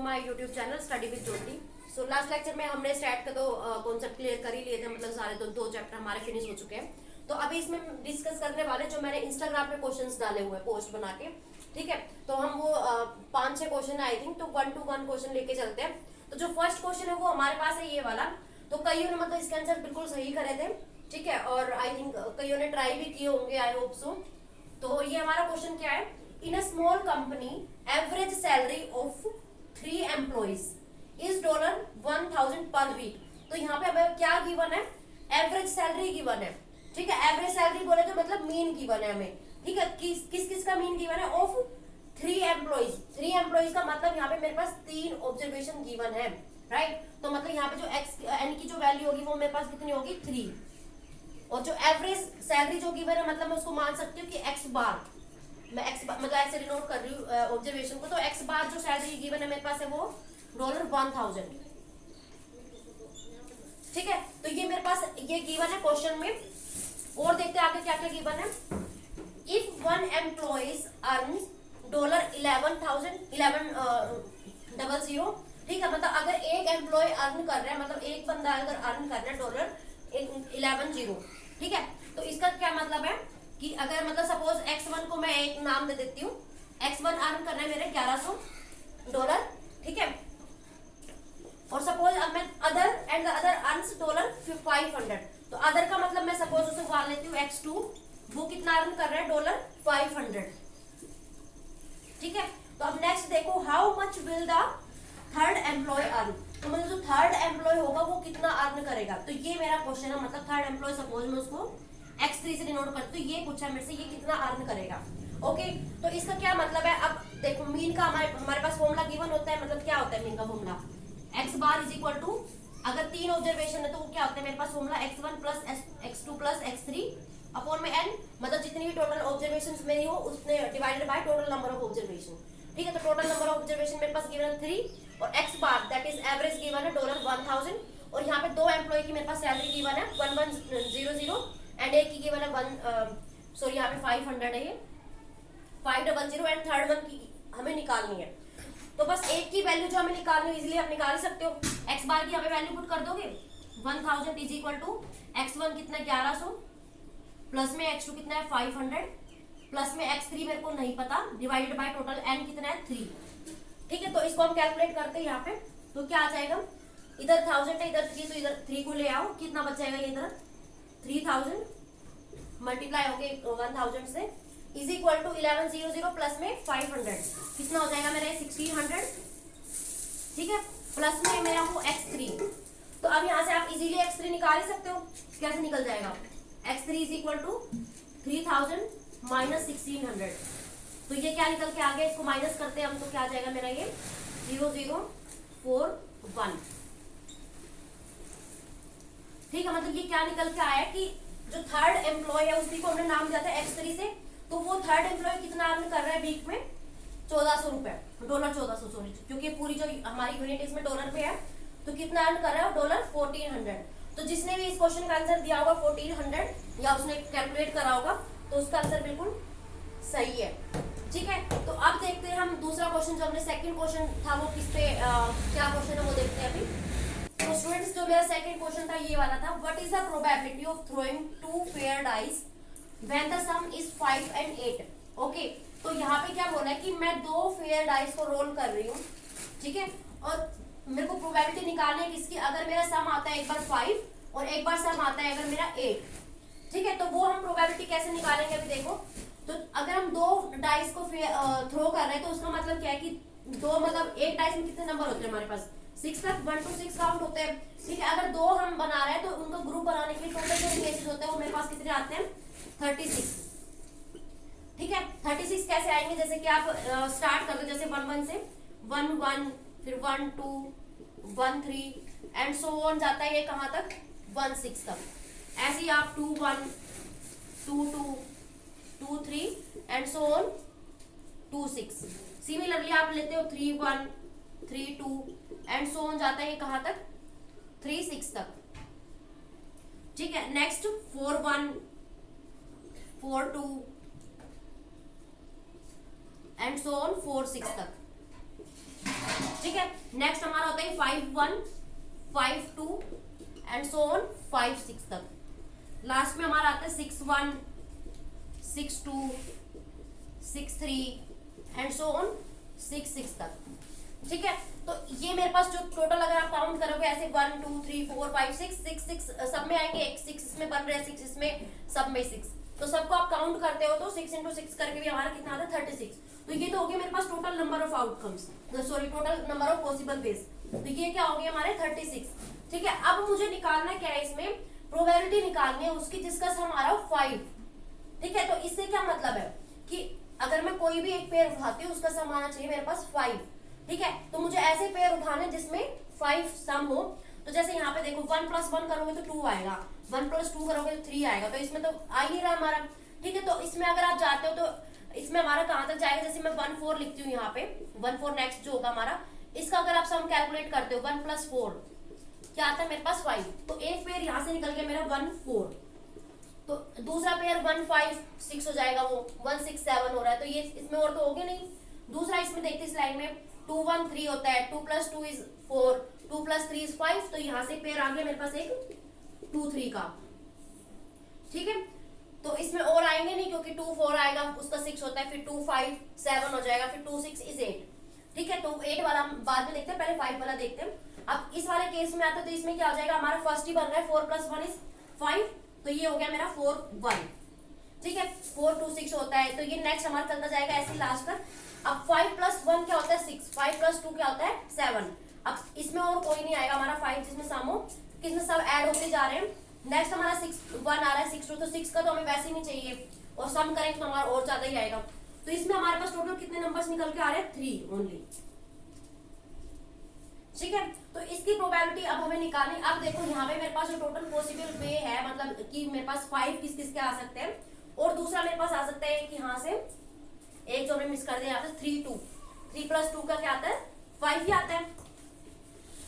My YouTube channel study with Jyoti. So last lecture में हमने stat का तो कॉन्सेप्ट क्लियर कर ही लिए थे, मतलब सारे दो चैप्टर हमारे फिनिश हो चुके हैं। तो अभी इसमें डिस्कस करने वाले जो मैंने इंस्टाग्राम पे क्वेश्चंस डाले हुए हैं पोस्ट बना के, ठीक है। तो हम वो 5-6 क्वेश्चन आई थिंक, तो 1 to 1 क्वेश्चन लेके चलते हैं। तो जो फर्स्ट क्वेश्चन है वो हमारे पास है ये वाला। तो कईयों ने मतलब इसके आंसर बिल्कुल सही करे थे, ठीक है, और आई थिंक कईयों ने ट्राई भी किए होंगे, आई होप सो। तो ये हमारा क्वेश्चन क्या है, in a small company average salary of 3 employees is $1000 per week. तो यहाँ पे हमें क्या गिवन है, एवरेज सैलरी गिवन है, ठीक है। एवरेज सैलरी बोले तो मतलब मीन गिवन है हमें, ठीक है। किस का मीन गिवन है, ऑफ 3 एम्प्लॉइज। 3 एम्प्लॉइज का मतलब यहाँ पे मेरे पास 3 ऑब्जर्वेशन गिवन है, राइट। तो मतलब यहाँ पे जो एक्स एन की जो वैल्यू होगी वो मेरे पास कितनी होगी, 3। और जो एवरेज सैलरी जो गिवन है मतलब मैं उसको मान सकती हूँ कि एक्स बार, मैं एक्स मतलब ऐसे डिनोट कर रही हूँ ऑब्जर्वेशन को। तो एक्स बार जो सैलरी गिवन है मेरे पास है वो $1000, ठीक है। तो ये मेरे पास ये गिवन है क्वेश्चन में। और देखते हैं आगे क्या क्या गिवन है। इफ वन एम्प्लॉइज अर्न्स $11,000, ठीक है। मतलब अगर एक एम्प्लॉय अर्न कर रहा है, मतलब एक बंदा अगर अर्न कर रहा है $11,000, ठीक है। तो इसका क्या मतलब है कि अगर मतलब सपोज x1 को मैं एक नाम दे देती हूँ, x1 अर्न करना है मेरे $1100, ठीक है। और सपोज अब मैं other and the other earns $500। तो अदर का मतलब मैं सपोज उसे मान लेती हूँ x2, वो कितना अर्न कर रहा है $500, ठीक है। तो अब नेक्स्ट देखो, how much will the third employ earn. तो मतलब जो थर्ड एम्प्लॉय होगा वो कितना अर्न करेगा। तो ये मेरा क्वेश्चन है, मतलब थर्ड एम्प्लॉय सपोज मैं उसको x3 से डिनोट करती हूँ, ये पूछा मेरे से, ये कितना अर्न करेगा। ओके, तो इसका क्या मतलब है। अब देखो मीन का हमारे पास फॉर्मूला गिवन होता है, मतलब क्या होता है मीन का formula, x bar is equal to, अगर 3 ऑब्जर्वेशन है तो वो क्या होता है मेरे पास formula x1 plus x2 plus x3 upon में n, मतलब जितनी भी टोटल ऑब्जर्वेशंस मेरी हो उसने divided by total number of observation, ठीक है। तो टोटल नंबर ऑफ ऑब्जर्वेशन मेरे पास गिवन है 3 और x bar that is average given है $1000। और यहाँ पे 2 एम्प्लॉय की मेरे पास सैलरी गिवन है 1100 एंड एक की गिवन है सॉरी यहाँ पे 500 है, ये 500 एंड थर्ड वन की हमें निकालनी है। तो बस एक की वैल्यू जो हमें निकालनी है इजीली आप निकाल सकते हो। x बार की हमें वैल्यू पुट कर दोगे 1000 इज इक्वल टू x1 कितना 1100 प्लस में x2 कितना है 500 प्लस में x3 मेरे को नहीं पता, डिवाइडेड बाय टोटल n कितना है 3, ठीक है। तो इसको हम कैलकुलेट करते हैं यहाँ पे, तो क्या आ जाएगा, इधर 1000 है इधर 3, तो इधर 3 को ले आओ, कितना बच जाएगा, ये इधर 3000 मल्टीप्लाई हो गए 1000 से इज इक्वल टू 1100 प्लस में 500 कितना हो जाएगा मेरा 1600, ठीक है। प्लस में मेरा वो x3। तो अब यहाँ से आप इजीली x3 निकाल ही सकते हो, कैसे निकल जाएगा, x3 is equal to 3000 minus 1600। तो ये क्या निकल के आ गया, इसको माइनस करते हैं हम तो क्या आ जाएगा मेरा ये 0041, ठीक है। मतलब ये क्या निकल के आया कि जो थर्ड एम्प्लॉय है उसी को हमने नाम दिया था x3 से, तो वो थर्ड एम्प्लॉय कितना अर्न कर रहा है वीक में $1400, $1400 सॉरी, क्योंकि पूरी जो हमारी यूनिट इसमें डॉलर पे है, तो कितना अर्न कर रहा है $1400। तो जिसने भी इस क्वेश्चन का आंसर दिया होगा 1400 या उसने कैलकुलेट करा होगा तो उसका आंसर बिल्कुल सही है, ठीक है। तो अब देखते हैं हम दूसरा क्वेश्चन, जो हमने सेकंड क्वेश्चन था वो किस पे क्या क्वेश्चन है वो देखते हैं अभी। तो स्टूडेंट्स जो मेरा सेकंड क्वेश्चन था ये वाला था, what is the probability of throwing 2 fair dice when the some is 5 and 8। Okay, तो यहाँ पे क्या बोला है कि मैं 2 फेयर डाइस को रोल कर रही हूँ, ठीक है। और मेरे को प्रोबेबिलिटी निकालनी है किसकी, अगर मेरा सम आता है एक बार 5 और एक बार सम आता है अगर मेरा 8, ठीक है। तो वो हम प्रोबेबिलिटी कैसे निकालेंगे अभी देखो। तो अगर हम 2 डाइस को थ्रो कर रहे हैं तो उसका मतलब क्या है कि 2 मतलब एक डाइस में कितने नंबर होते हैं हमारे पास 6 तक, 1 to 6 काउंट होते हैं, ठीक है। अगर 2 हम बना रहे हैं तो उनका ग्रुप बनाने के लिए टोटल जो केसेस होते हैं वो मेरे पास कितने आते हैं 36, ठीक है। 36 कैसे आएंगे, जैसे कि आप स्टार्ट कर दो, जैसे 1 से 1 1 फिर 1 2 1 3 एंड सो ऑन जाता है ये कहाँ तक 1 6 तक। ऐसे ही आप 2 1 2 2 2 3 एंड सो ऑन 2 6। सिमिलरली आप लेते हो 3 1 3 2 एंड सो ऑन जाता है ये कहाँ तक 3 6 तक, ठीक है। नेक्स्ट 4 1 4 2 एंड सो ऑन 4 6 तक, ठीक है। नेक्स्ट हमारा होता है 5 1 5 2 एंड सो ऑन 5 6 तक। लास्ट में हमारा आता है 6 1 6 2 6 3 एंड सो ऑन 6 6 तक। ठीक है, तो ये मेरे पास जो टोटल अगर आप काउंट करोगे ऐसे 1 2 3 4 5 6 6 सब में आएंगे, एक 6 इसमें बन रहे हैं, 6 इसमें, सब में 6, तो सबको आप काउंट करते हो तो 6 इंटू 6 करके भी हमारा कितना आता है 36। तो ये तो हो गया मेरे पास total number of outcomes, sorry total number of possible ways. तो ये क्या हो गया हमारे 36। ठीक है, अब मुझे निकालना क्या है, इसमें प्रोबेबिलिटी निकालनी है उसकी जिसका सम आ रहा हो 5। ठीक है, तो इससे क्या मतलब है कि अगर मैं कोई भी एक पेयर उठाती हूँ उसका सम आना चाहिए मेरे पास 5। ठीक है, तो मुझे ऐसे पेयर उठाने जिसमें 5 सम हो। तो जैसे यहाँ पे देखो 1 + 1 करोगे तो 2 आएगा, 1 + 2 करोगे तो 3 आएगा, तो इसमें तो आ ही रहा हमारा। ठीक है, तो इसमें अगर आप जाते हो तो इसमें हमारा कहाँ तक जाएगा, जैसे मैं 1 4 लिखती हूँ यहाँ पे, 1 4 नेक्स्ट जो होगा हमारा, इसका अगर आप सम कैलकुलेट करते हो 1 + 4 क्या आता है मेरे पास 5, तो एक पेयर यहाँ से निकल गया मेरा 1 4, तो दूसरा पेयर 1 5 6 हो जाएगा, वो 1 6 7 हो रहा है, तो ये इसमें और तो हो गया नहीं। दूसरा इसमें देखते इस लाइन में 2 1 3 होता है, 2 + 2 = 4, 2 + 3 = 5, तो यहाँ से पेयर आ गया मेरे पास एक 2 3 का। ठीक है, तो इसमें और आएंगे नहीं क्योंकि 2 4 आएगा, उसका 6 होता है, फिर 2 5 7 हो जाएगा, फिर 2 6 = 8। ठीक है, तो 8 वाला बाद में देखते हैं, पहले 5 वाला देखते हैं। अब इस वाले केस में आता है तो इसमें क्या हो जाएगा, हमारा फर्स्ट ही बन रहा है 4 + 1 = 5, तो ये हो गया मेरा 4 1। ठीक है, 4 2 6 होता है, तो ये नेक्स्ट हमारा चलता जाएगा ऐसे लास्ट तक। अब 5 + 1 क्या होता है 6, 5 + 2 क्या होता है 7। अब इसमें और कोई नहीं आएगा हमारा 5 जिसमें सम हो, किसमें सब ऐड होते जा रहे हैं। नेक्स्ट हमारा 6 1 आ रहा है, 6 2, तो 6 का तो हमें वैसे ही नहीं चाहिए, और सम करेंगे तो हमारा और ज्यादा ही आएगा। तो इसमें हमारे पास टोटल कितने नंबर्स निकल के आ रहे हैं 3 ओनली। ठीक है, तो इसकी प्रोबेबिलिटी अब हमें निकालनी। अब देखो यहाँ पे मेरे पास जो टोटल पॉसिबल वे है, मतलब कि मेरे पास 5 किस किस के आ सकते हैं, और दूसरा मेरे पास आ सकता है कि यहाँ से एक जो हमें मिस कर दिया यहाँ पे 3 2, 3 + 2 का क्या आता है 5 ही आता है।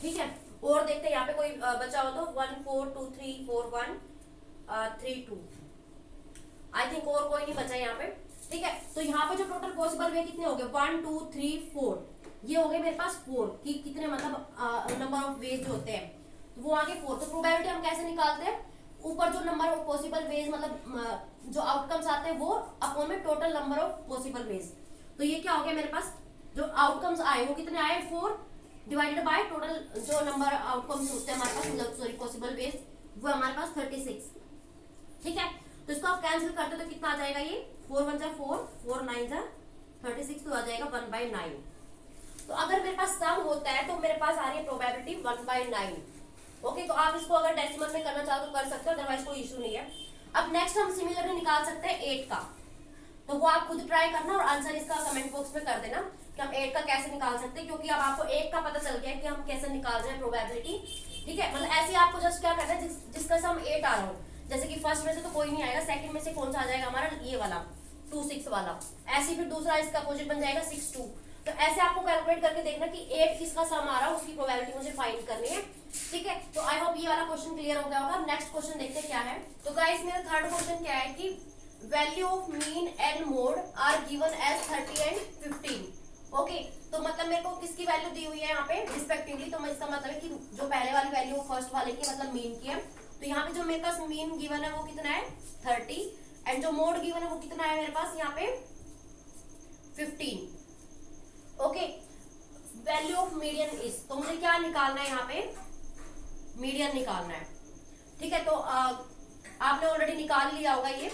ठीक है, और देखते हैं यहाँ पे कोई बचा हो तो 1 4 2 3 4 1 3 2, आई थिंक और कोई नहीं बचा यहाँ पे। ठीक है, तो यहाँ पे जो टोटल पॉसिबल वे कितने हो गए 1 2 3 4, ये हो गए मेरे पास 4 कि कितने मतलब नंबर ऑफ वेज जो होते हैं, तो वो आगे 4। तो प्रोबेबिलिटी हम कैसे निकालते हैं, ऊपर जो नंबर ऑफ पॉसिबल वेज मतलब जो आउटकम्स आते हैं वो अपॉन में total number of possible ways. तो ये क्या हो गया मेरे पास, जो आउटकम्स आए वो कितने आए 4 डिवाइडेड बाय टोटल जो नंबर आउटकम्स होते हैं हमारे पास, मतलब सॉरी पॉसिबल वेज, वो हमारे पास 36। ठीक है, तो इसको आप कैंसिल करते तो कितना आ जाएगा, ये 4 1 = 4, 4 9 = 36, तो आ जाएगा 1/9। तो अगर मेरे पास सम होता है तो मेरे पास आ रही है प्रोबेबिलिटी 1/9। ओके, तो आप इसको अगर डेसिमल में करना चाहो तो कर सकते हो, अदरवाइज कोई इशू नहीं है। अब नेक्स्ट हम सिमिलरली निकाल सकते हैं 8 का, तो वो आप खुद ट्राई करना और आंसर इसका कमेंट बॉक्स में कर देना कि हम 8 का कैसे निकाल सकते हैं, क्योंकि अब आपको 8 का पता चल गया है कि हम कैसे निकाल रहे हैं प्रोबेबिलिटी। ठीक है, मतलब ऐसे आपको जस्ट क्या करना है, जिसका सम 8 आ रहा हो, जैसे कि फर्स्ट में से तो कोई नहीं आएगा, सेकंड में से कौन सा आ जाएगा हमारा, ये वाला 2 6 वाला, ऐसे फिर दूसरा इसका अपोजिट बन जाएगा 6 2। तो ऐसे आपको कैलकुलेट करके देखना कि 8 किसका सम आ रहा है, उसकी प्रोबेबिलिटी मुझे फाइंड करनी है। ठीक है, तो आई होप ये वाला क्वेश्चन क्लियर हो गया होगा। नेक्स्ट क्वेश्चन देखते क्या है। तो गाइस मेरा थर्ड क्वेश्चन क्या है कि value of mean and mode are given as 30 and 15। Okay, तो मतलब मेरे को किसकी वैल्यू दी हुई है यहाँ पे रिस्पेक्टिवली, तो इसका मतलब है कि जो पहले वाली वैल्यू फर्स्ट वाले की मतलब मीन की है, तो यहाँ पे जो मेरे पास मीन गिवन है वो कितना है 30, एंड जो मोड गिवन है वो कितना है मेरे पास यहाँ पे 15। Okay, value of median is, तो मुझे क्या निकालना है यहाँ पे, मीडियन निकालना है। ठीक है, तो आपने ऑलरेडी निकाल लिया होगा ये,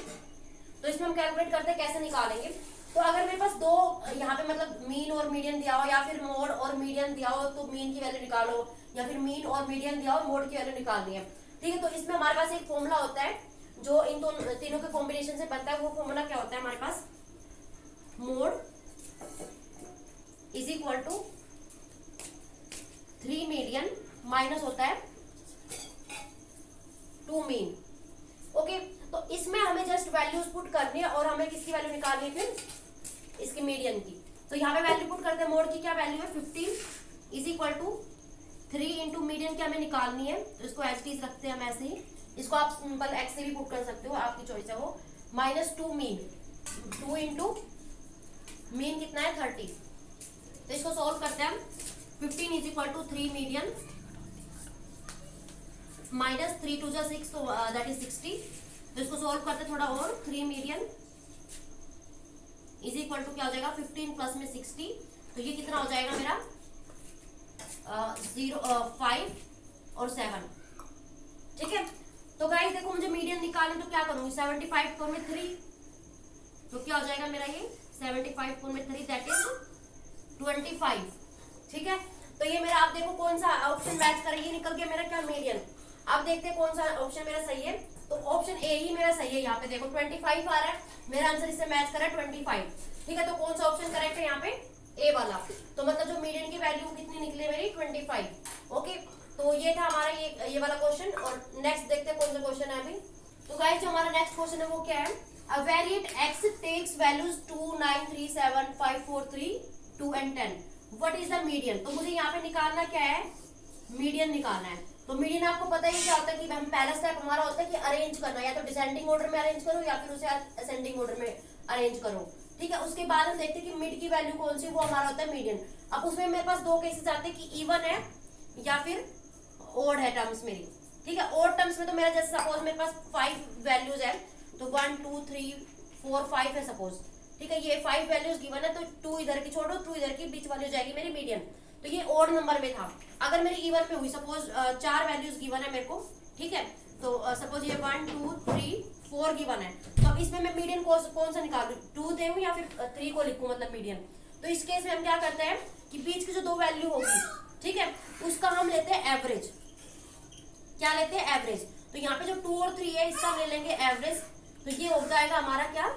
तो इसमें हम कैलकुलेट करते हैं कैसे निकालेंगे। तो अगर मेरे पास दो यहाँ पे मतलब मीन और मीडियन दिया हो, या फिर मोड और मीडियन दिया हो, तो मीन की वैल्यू निकालो, या फिर मीन और मीडियन दिया हो मोड की वैल्यू निकालनी है। ठीक है, तो इसमें हमारे पास एक फॉर्मूला होता है जो इन दोनों तीनों के कॉम्बिनेशन से बनता है। वो फॉर्मूला क्या होता है हमारे पास, mode is equal to 3 median minus होता है 2 मीन। ओके, तो इसमें हमें जस्ट वैल्यूज पुट करनी है और हमें किसकी वैल्यू निकालनी है फिर इसकी मीडियन की। तो यहाँ पे वैल्यू पुट करते हैं, मोड की क्या वैल्यू है 15 is equal to 3 into median की हमें निकालनी है, तो इसको एज इट इज रखते हैं हम ऐसे ही। इसको आप सिंपल एक्स से भी पुट कर सकते हो, आपकी चॉइस है वो, माइनस 2 मीन, 2 इंटू मीन कितना है 30, तो इसको सॉल्व करते हैं हम। 15 is equal to 3 median minus 3 two 6, तो दैट इज 60। तो इसको सोल्व करते थोड़ा और, 3 मीडियन इज इक्वल टू क्या हो जाएगा 15 प्लस में 60, तो ये कितना हो जाएगा मेरा 5 और 7। ठीक है, तो गाइस देखो मुझे मीडियन निकालना, तो क्या करूंगी 75 को में 3, तो क्या हो जाएगा मेरा ये 75 को में 3 दैट इज 25। ठीक है, तो ये मेरा आप देखो कौन सा ऑप्शन मैच करेगी, निकल गया मेरा क्या मीडियन। अब देखते हैं कौन सा ऑप्शन मेरा सही है, तो ऑप्शन ए ही मेरा सही है। यहाँ पे देखो 25 आ रहा है, मेरा आंसर इससे मैच कर रहा है 25। ठीक है, तो कौन सा ऑप्शन करेक्ट है यहाँ पे, ए वाला। तो मतलब जो मीडियन की वैल्यू कितनी निकली मेरी 25। ओके, तो ये था हमारा ये वाला क्वेश्चन। और नेक्स्ट देखते हैं कौन सा क्वेश्चन है अभी। तो गाइस जो हमारा नेक्स्ट क्वेश्चन है वो क्या है, अ variate x takes values 2, 9, 3, 7, 5, 4, 3, 2 and 10, what is the median. तो मुझे यहाँ पे निकालना क्या है, मीडियन निकालना है। तो मीडियन आपको पता ही क्या होता है कि हम पहला स्टेप हमारा होता है कि अरेंज करना, या तो डिसेंडिंग ऑर्डर में अरेंज करो या फिर उसे असेंडिंग ऑर्डर में अरेंज करो। ठीक है, उसके बाद हम देखते हैं कि मिड की वैल्यू कौन सी, वो हमारा होता है मीडियन। अब उसमें मेरे पास दो केसेस आते हैं कि इवन है या फिर ओड है टर्म्स मेरी। ठीक है, ओड टर्म्स में तो मेरा जैसे सपोज मेरे पास 5 वैल्यूज है, तो 1 2 3 4 5 है सपोज। ठीक है, ये 5 वैल्यूज गिवन है, तो 2 इधर की छोड़ो, 2 इधर की, बीच वाली हो जाएगी मेरी मीडियन। तो ये ओड नंबर में था। अगर मेरी इवन में हुई, सपोज 4 वैल्यूज गिवन है मेरे को, ठीक है, तो सपोज ये 1 2 3 4 गिवन है, तो अब इसमें मैं मीडियन कौन सा निकालूं, 2 दूं या फिर 3 को लिखूं, मतलब मीडियन। तो इस केस में हम क्या करते हैं कि बीच की जो दो वैल्यू होगी, ठीक है, उसका हम लेते हैं एवरेज। क्या लेते हैं, एवरेज। तो यहाँ पे जो 2 और 3 है इसका हम ले लेंगे एवरेज, तो ये हो जाएगा हमारा क्या,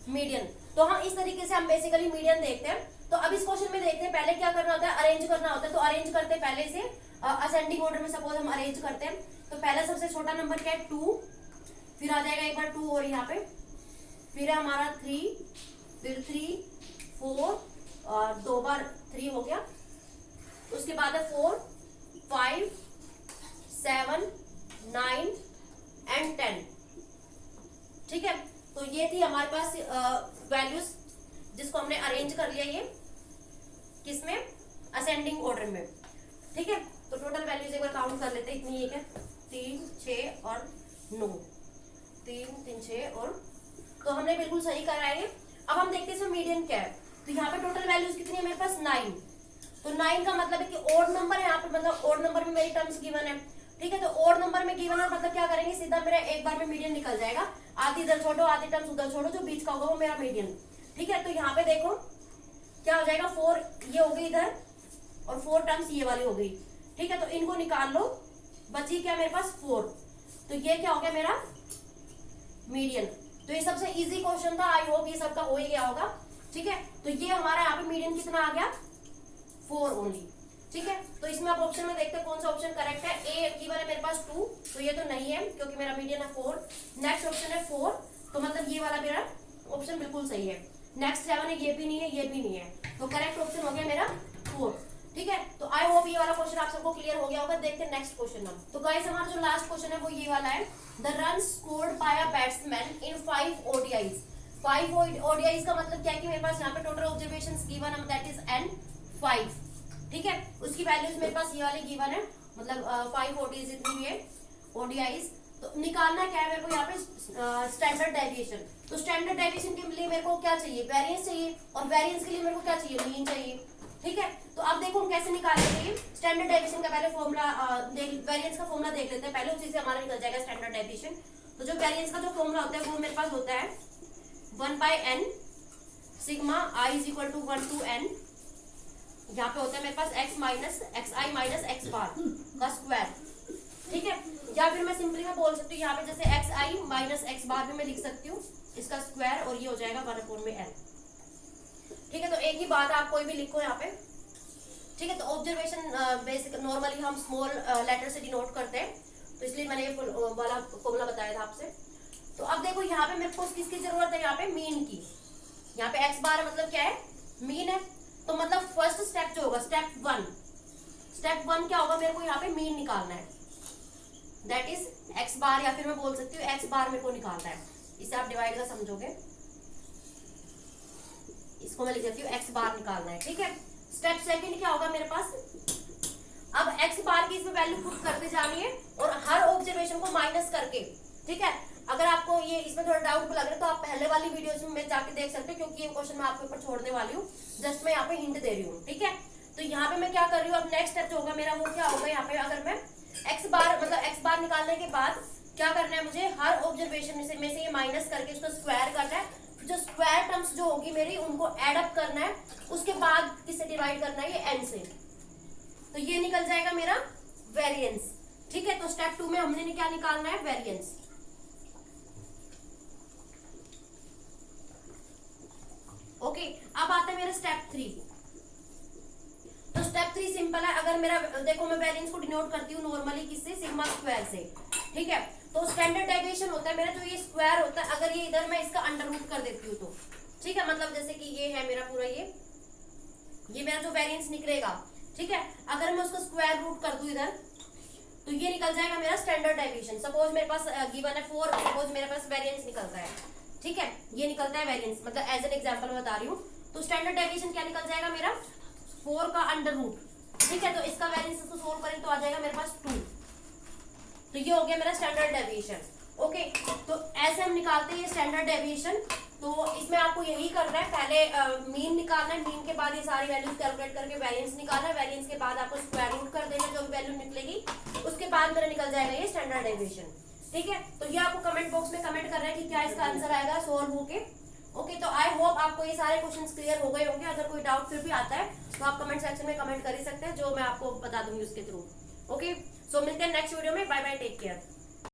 मीडियन। तो हम इस तरीके से हम बेसिकली मीडियन देखते हैं। तो अब इस क्वेश्चन में देखते हैं पहले क्या करना होता है, अरेंज करना होता है। तो अरेंज करते हैं पहले से असेंडिंग ऑर्डर में, सपोज हम अरेंज करते हैं। तो पहला सबसे छोटा नंबर क्या है 2, फिर आ जाएगा एक बार 2 और यहाँ पे, फिर है हमारा 3, फिर 3 4 और 2 बार 3 हो गया, उसके बाद है 4 5 7 9 एंड 10। ठीक है, तो ये थी हमारे पास वैल्यूज जिसको हमने अरेंज कर लिया, ये किसमें, असेंडिंग ऑर्डर में। ठीक है, तो टोटल वैल्यूज एक बार काउंट कर लेते हैं, इतनी एक है 3 6 और 9, 3 3 6 और, तो हमने बिल्कुल सही करा है। अब हम देखते हैं इसमें मीडियन क्या है। तो यहाँ पे टोटल वैल्यूज कितनी है मेरे पास 9। तो 9 का मतलब है कि ओड नंबर है यहाँ पे, मतलब ओड नंबर में मेरी टर्म्स गिवन है। ठीक है, तो ओड नंबर में गिवन है, मतलब क्या करेंगे, सीधा मेरा एक बार में मीडियन निकल जाएगा। आधी इधर छोड़ो, आधी टर्म्स उधर छोड़ो, जो बीच का होगा वो मेरा मीडियन। ठीक है, तो यहाँ पे देखो क्या हो जाएगा, 4 ये हो गई इधर और 4 टर्म्स ये वाली हो गई। ठीक है, तो इनको निकाल लो, बची क्या मेरे पास 4। तो ये क्या हो गया मेरा मीडियन। तो ये सबसे इजी क्वेश्चन था, आई होप ये सबका हो ही गया होगा। ठीक है, तो ये हमारा यहाँ पे मीडियन कितना आ गया 4 ओनली। ठीक है, तो इसमें आप ऑप्शन में देखते हैं कौन सा ऑप्शन करेक्ट है। ए गिवन है मेरे पास 2, तो ये तो नहीं है क्योंकि मेरा मीडियन है 4। नेक्स्ट ऑप्शन है 4, तो मतलब ये वाला मेरा ऑप्शन बिल्कुल सही है। नेक्स्ट 7 है, ये भी नहीं है, ये भी नहीं है, तो करेक्ट ऑप्शन हो गया मेरा 4। ठीक है, तो आई होप ये वाला क्वेश्चन आप सबको क्लियर हो गया होगा। देखते हैं नेक्स्ट क्वेश्चन हम। तो गाइस हमारा जो लास्ट क्वेश्चन है वो ये वाला है, the run scored by a batsman in 5 ODIs। 5 ODIs का मतलब क्या है कि मेरे पास यहाँ पे टोटल ऑब्जर्वेशंस गिवन है, दैट इज n 5। ठीक है, उसकी वैल्यूज मेरे पास ये वाली गिवन है, मतलब 5 ODIs जितनी भी है ODIs। तो निकालना क्या है मेरे को यहाँ पे, स्टैंडर्ड डेविएशन। तो स्टैंडर्ड डेविएशन के लिए मेरे को क्या चाहिए, वेरिएंस चाहिए, और वेरिएंस के लिए मेरे को क्या चाहिए, मीन चाहिए। ठीक है, तो अब देखो हम कैसे निकालेंगे स्टैंडर्ड डेविएशन का। पहले फॉर्मूला वेरिएंस का फॉर्मूला देख लेते हैं पहले, उसी से हमारा निकल जाएगा स्टैंडर्ड डेविएशन। तो जो वेरिएंस का जो फॉर्मूला होता है वो मेरे पास होता है 1/n sigma i is equal to 1 to n। यहाँ पे होता है मेरे पास x minus xi minus x bar का स्क्वायर। ठीक है, या फिर मैं सिंपली में बोल सकती हूँ यहाँ पे जैसे xi माइनस x बार भी मैं लिख सकती हूँ इसका स्क्वायर, और ये हो जाएगा 1/n। ठीक है, तो एक ही बात आप कोई भी लिखो यहाँ पे। ठीक है, तो ऑब्जर्वेशन बेसिक नॉर्मली हम स्मॉल लेटर से डिनोट करते हैं, तो इसलिए मैंने ये वाला फॉर्मूला बताया था आपसे। तो अब देखो यहाँ पे मेरे को किसकी जरूरत है, यहाँ पे मीन की। यहाँ पे x बार मतलब क्या है, मीन है। तो मतलब फर्स्ट स्टेप जो होगा, स्टेप 1 क्या होगा, मेरे को यहाँ पे मीन निकालना है, दैट इज x बार, या फिर मैं बोल सकती हूँ x बार मेरे को निकालना है। इसे आप डिवाइड का समझोगे, इसको मैं लिख देती हूँ x बार निकालना है। ठीक है, स्टेप सेकंड क्या होगा मेरे पास। अब x बार की इसमें वैल्यू पुट करते जानी है और हर ऑब्जर्वेशन को माइनस करके, ठीक है। अगर आपको ये इसमें थोड़ा डाउट लग रहा है तो आप पहले वाली वीडियोस में जाके देख सकते हो, क्योंकि ये क्वेश्चन मैं आपके ऊपर छोड़ने वाली हूँ, जस्ट मैं यहाँ पे हिंट दे रही हूँ, ठीक है। तो यहाँ पे मैं क्या कर रही हूँ, अब नेक्स्ट स्टेप जो होगा मेरा वो क्या होगा, यहाँ पे अगर मैं x बार निकालने के बाद क्या करना है मुझे, हर ऑब्जर्वेशन में से ये माइनस करके इसको स्क्वायर करना है, फिर जो स्क्वायर टर्म्स जो होगी मेरी उनको एड अप करना है, उसके बाद किससे डिवाइड करना है, ये n से, तो ये निकल जाएगा मेरा वेरिएंस, ठीक है। तो स्टेप 2 में हमने क्या निकालना है, वेरिएंस। ओके, अब आता है मेरा स्टेप 3। तो स्टेप 3 सिंपल है। अगर मेरा देखो मैं वेरिएंस को डिनोट करती हूँ नॉर्मली किससे, सिग्मा स्क्वायर से, ठीक है। तो स्टैंडर्ड डेविएशन होता है मेरा जो ये स्क्वायर होता है, अगर ये इधर मैं इसका अंडर रूट कर देती हूँ तो, ठीक है। मतलब जैसे कि ये है मेरा पूरा ये मेरा जो वेरिएंस निकलेगा, ठीक है। अगर मैं उसको स्क्वायर रूट कर दूं इधर तो ये निकल जाएगा मेरा स्टैंडर्ड डेविएशन। सपोज मेरे पास गिवन है 4, सपोज मेरे पास वेरिएंस निकलता है, ठीक है, ये निकलता है वेरिएंस, मतलब एज एन एग्जांपल बता रही हूँ। तो स्टैंडर्ड डेविएशन क्या निकल जाएगा मेरा, 4 का अंडर रूट, ठीक है। तो इसका वेरिएंस को सोल्व करें तो आ जाएगा मेरे पास 2, तो ये हो गया मेरा स्टैंडर्ड डेविएशन। ओके, तो ऐसे हम निकालते हैं ये स्टैंडर्ड डेविएशन। तो इसमें आपको यही करना है, पहले मीन निकालना है, मीन के बाद ये सारी वैल्यूज कैलकुलेट करके वेरिएंस निकालना है, वेरिएंस के बाद आपको स्क्वायर रूट कर देना जो भी वैल्यू निकलेगी, उसके बाद मेरा निकल जाएगा ये स्टैंडर्ड डेविएशन, ठीक है। तो ये आपको कमेंट बॉक्स में कमेंट करना है कि क्या इसका आंसर आएगा सोल्व होके। ओके, तो आई होप आपको ये सारे क्वेश्चंस क्लियर हो गए होंगे। अगर कोई डाउट फिर भी आता है तो आप कमेंट सेक्शन में कमेंट कर ही सकते हैं, जो मैं आपको बता दूंगी उसके थ्रू। ओके, सो मिलते हैं नेक्स्ट वीडियो में। Bye bye, take care.